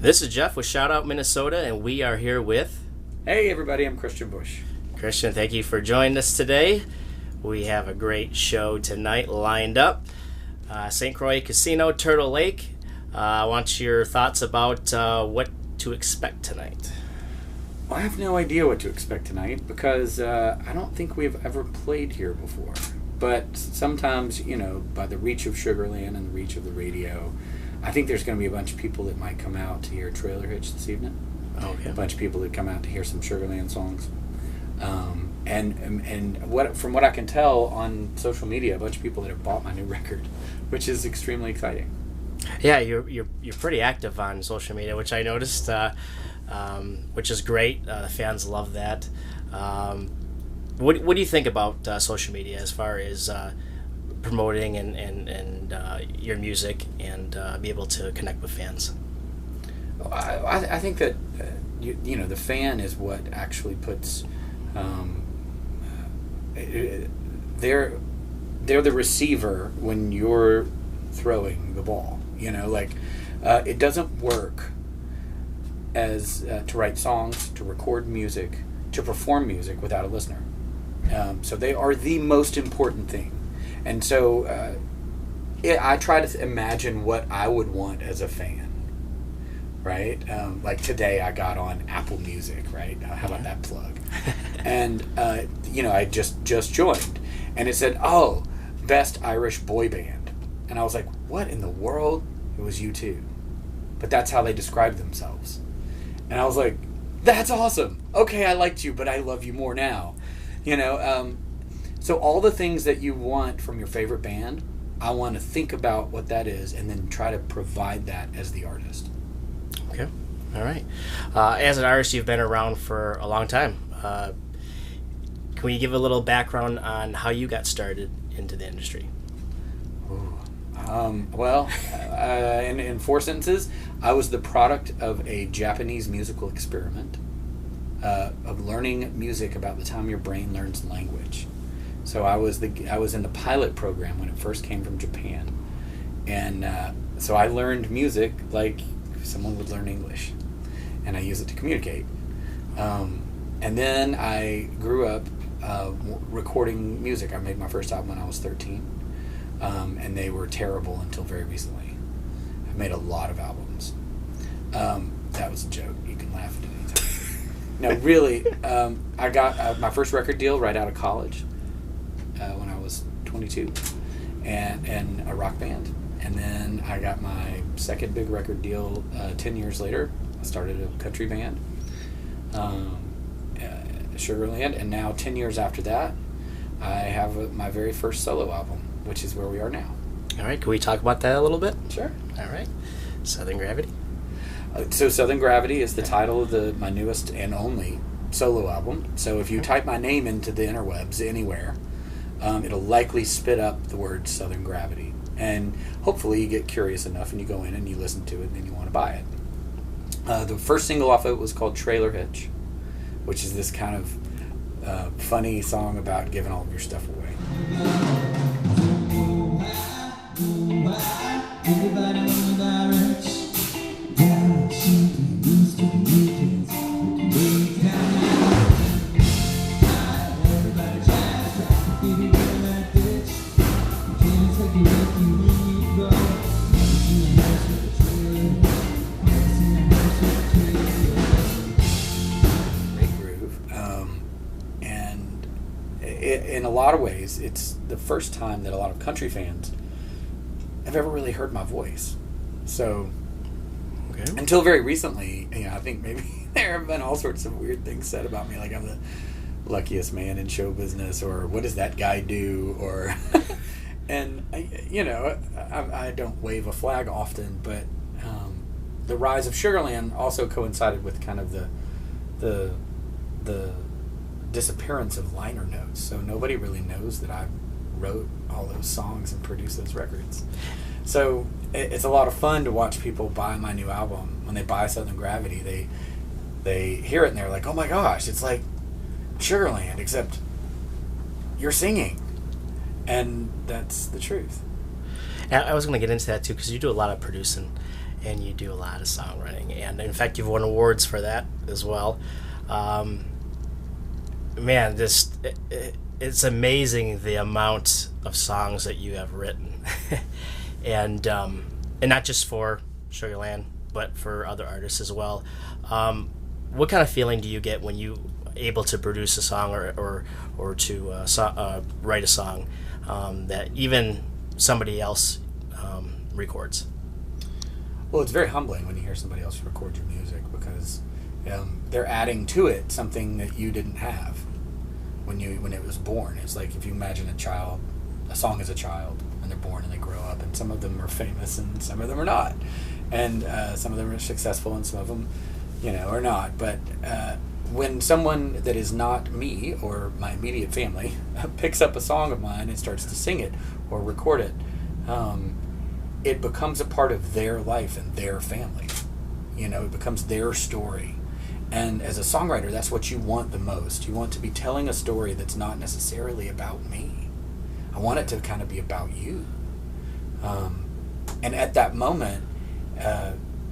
This is Jeff with Shout Out Minnesota, and we are here with... Hey everybody, I'm Kristian Bush. Kristian, thank you for joining us today. We have a great show tonight lined up. St. Croix Casino, Turtle Lake. I want your thoughts about what to expect tonight. I have no idea what to expect tonight because I don't think we've ever played here before. But sometimes, by the reach of Sugarland and the reach of the radio, I think there's going to be a bunch of people that might come out to hear Trailer Hitch this evening. Okay. A bunch of people that come out to hear some Sugarland songs. And from what I can tell on social media, a bunch of people that have bought my new record, which is extremely exciting. Yeah, you're pretty active on social media, which I noticed, which is great. The fans love that. What do you think about social media as far as promoting and your music and be able to connect with fans? I think that the fan is what actually puts they're the receiver when you're throwing the ball. It doesn't work as to write songs, to record music, to perform music without a listener. So they are the most important thing. And so I try to imagine what I would want as a fan, right? Like today I got on Apple Music, right? How about that plug? And, I just joined. And it said, best Irish boy band. And I was like, what in the world? It was U2. But that's how they described themselves. And I was like, that's awesome. Okay, I liked you, but I love you more now. So all the things that you want from your favorite band, I want to think about what that is and then try to provide that as the artist. Okay. All right. As an artist, you've been around for a long time. Can we give a little background on how you got started into the industry? In 4 sentences, I was the product of a Japanese musical experiment of learning music about the time your brain learns language. So I was in the pilot program when it first came from Japan, and so I learned music like someone would learn English, and I use it to communicate. And then I grew up recording music. I made my first album when I was 13. And they were terrible until very recently. I've made a lot of albums. That was a joke. You can laugh at any time. No, really, I got my first record deal right out of college when I was 22 and a rock band. And then I got my second big record deal 10 years later. I started a country band, Sugarland. And now 10 years after that, I have my very first solo album, which is where we are now. All right, can we talk about that a little bit? Sure. All right. Southern Gravity. So Southern Gravity is the title of my newest and only solo album. So if you type my name into the interwebs anywhere, it'll likely spit up the word Southern Gravity. And hopefully you get curious enough and you go in and you listen to it and then you want to buy it. The first single off of it was called Trailer Hitch, which is this kind of funny song about giving all of your stuff away. Everybody on the direct down something used to be way down. Everybody tries to get it going like this. You can't take it with you when you go. Never seen a house with a trailer. Never seen a house with a trailer. Great groove. And in a lot of ways, it's the first time that a lot of country fans have ever really heard my voice. So, until very recently, I think maybe there have been all sorts of weird things said about me, like I'm the luckiest man in show business, or what does that guy do, or and I don't wave a flag often, but the rise of Sugarland also coincided with kind of the disappearance of liner notes. So nobody really knows that I wrote all those songs and produced those records. So it's a lot of fun to watch people buy my new album. When they buy Southern Gravity, they hear it and they're like, oh my gosh, it's like Sugarland, except you're singing. And that's the truth. I was going to get into that too, because you do a lot of producing, and you do a lot of songwriting, and in fact you've won awards for that as well. Man, it's amazing the amount of songs that you have written, and not just for Sugarland, but for other artists as well. What kind of feeling do you get when you able to produce a song or to write a song that even somebody else records? Well, it's very humbling when you hear somebody else record your music, because they're adding to it something that you didn't have when it was born. It's like if you imagine a song as a child, and they're born and they grow up, and some of them are famous and some of them are not, and some of them are successful and some of them, are not. But when someone that is not me or my immediate family picks up a song of mine and starts to sing it or record it, it becomes a part of their life and their family. It becomes their story. And as a songwriter, that's what you want the most. You want to be telling a story that's not necessarily about me. I want it to kind of be about you. And at that moment,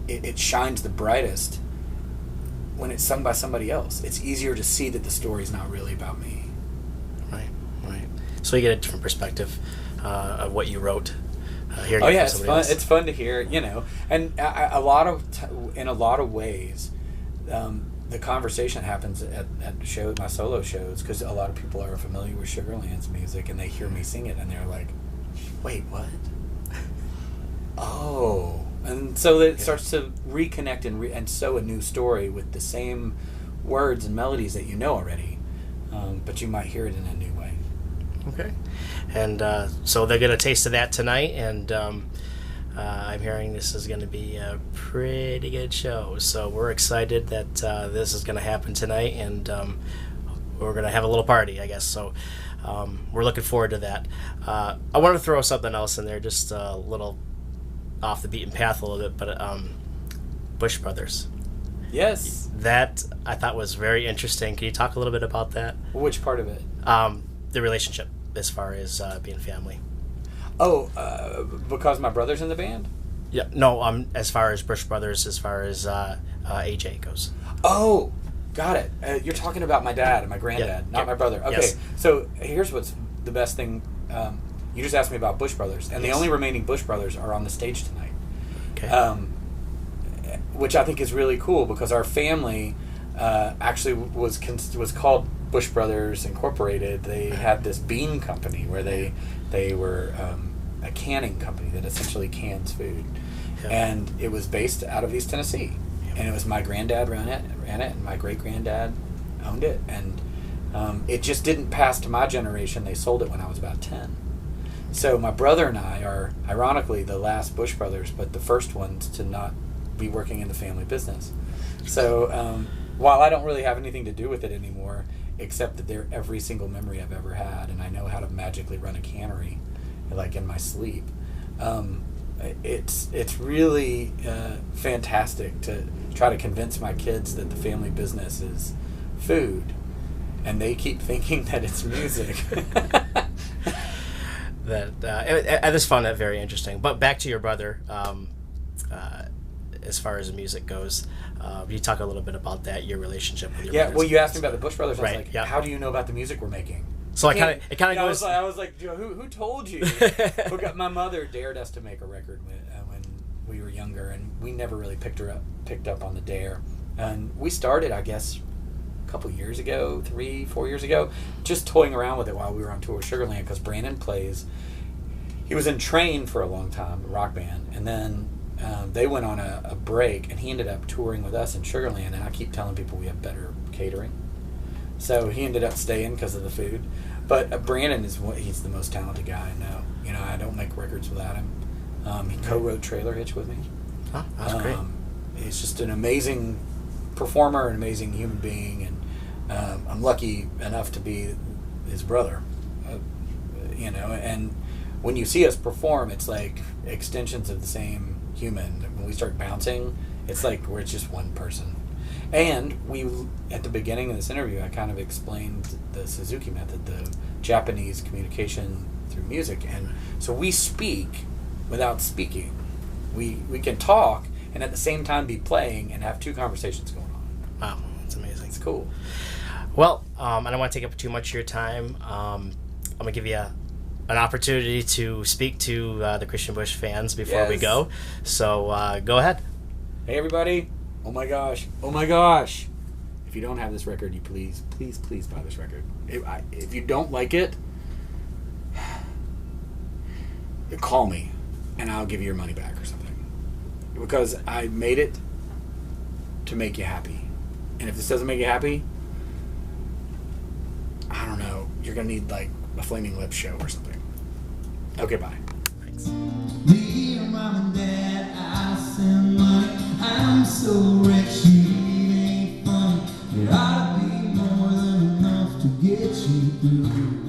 it shines the brightest when it's sung by somebody else. It's easier to see that the story's not really about me. Right. So you get a different perspective of what you wrote. Oh yeah, it's fun. It's fun to hear, and in a lot of ways, the conversation happens at my solo shows, because a lot of people are familiar with Sugarland's music and they hear me sing it and they're like, "Wait, what?" Oh, and so it starts to reconnect and sew a new story with the same words and melodies that you know already, but you might hear it in a new way. Okay. And so they'll get a taste of that tonight, and I'm hearing this is going to be a pretty good show. So we're excited that this is going to happen tonight, and we're going to have a little party, I guess. So we're looking forward to that. I want to throw something else in there, just a little off the beaten path a little bit, but Bush Brothers. Yes. That I thought was very interesting. Can you talk a little bit about that? Which part of it? The relationship, as far as being family. Oh, because my brother's in the band? Yeah, no, as far as Bush Brothers, as far as AJ goes. Oh, got it. You're talking about my dad and my granddad, not my brother. Okay, yes. So here's what's the best thing. You just asked me about Bush Brothers, and the only remaining Bush Brothers are on the stage tonight. Okay. Which I think is really cool, because our family actually was called Bush Brothers Incorporated. They had this bean company where they were a canning company that essentially cans food, and it was based out of East Tennessee. And it was my granddad ran it, and my great granddad owned it, and it just didn't pass to my generation. They sold it when I was about 10. So my brother and I are ironically the last Bush Brothers, but the first ones to not be working in the family business. So while I don't really have anything to do with it anymore, except that they're every single memory I've ever had, and I know how to magically run a cannery, like in my sleep. It's really fantastic to try to convince my kids that the family business is food, and they keep thinking that it's music. I just found that very interesting. But back to your brother, as far as the music goes, you talk a little bit about that, your relationship with your brothers. Well, you asked me about the Bush Brothers. I was right, like, how do you know about the music we're making? So it kind of goes. I was like, who told you? My mother dared us to make a record when we were younger, and we never really picked up on the dare. And we started, I guess, a couple years ago, 3-4 years ago, just toying around with it while we were on tour with Sugarland, because Brandon plays. He was in Train for a long time, a rock band, and then they went on a break, and he ended up touring with us in Sugarland. And I keep telling people we have better catering, so he ended up staying because of the food. But Brandon he's the most talented guy I know. I don't make records without him. He co-wrote Trailer Hitch with me. Oh, that's great. He's just an amazing performer, an amazing human being, and I'm lucky enough to be his brother. And when you see us perform, it's like extensions of the same human. When we start bouncing, it's like we're just one person. And at the beginning of this interview, I kind of explained the Suzuki method, the Japanese communication through music. And so we speak without speaking. We can talk, and at the same time be playing and have two conversations going on. Wow, that's amazing. It's cool. Well, I don't want to take up too much of your time. I'm going to give you an opportunity to speak to the Kristian Bush fans before we Yes. go. So go ahead. Hey everybody! Oh my gosh! Oh my gosh! If you don't have this record, you please buy this record. If you don't like it, call me, and I'll give you your money back or something. Because I made it to make you happy, and if this doesn't make you happy, I don't know. You're gonna need like a Flaming Lips show or something. Okay, bye. Thanks. Dear mom and dad, I send money. I'm so rich, it ain't funny. It ought to be more than enough to get you through.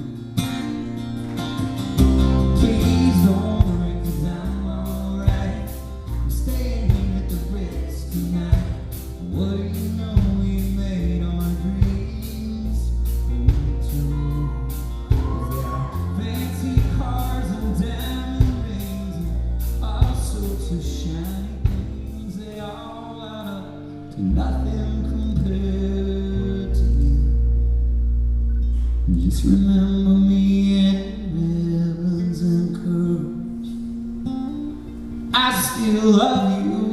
Please don't worry, 'cause I'm alright. I'm staying here at the Ritz tonight. What do you know, we made our dreams come true. 'Cause there are fancy cars and diamond rings and all sorts of shiny things. They all add up to nothing compared to you. Just remember me and ribbons and curls. I still love you.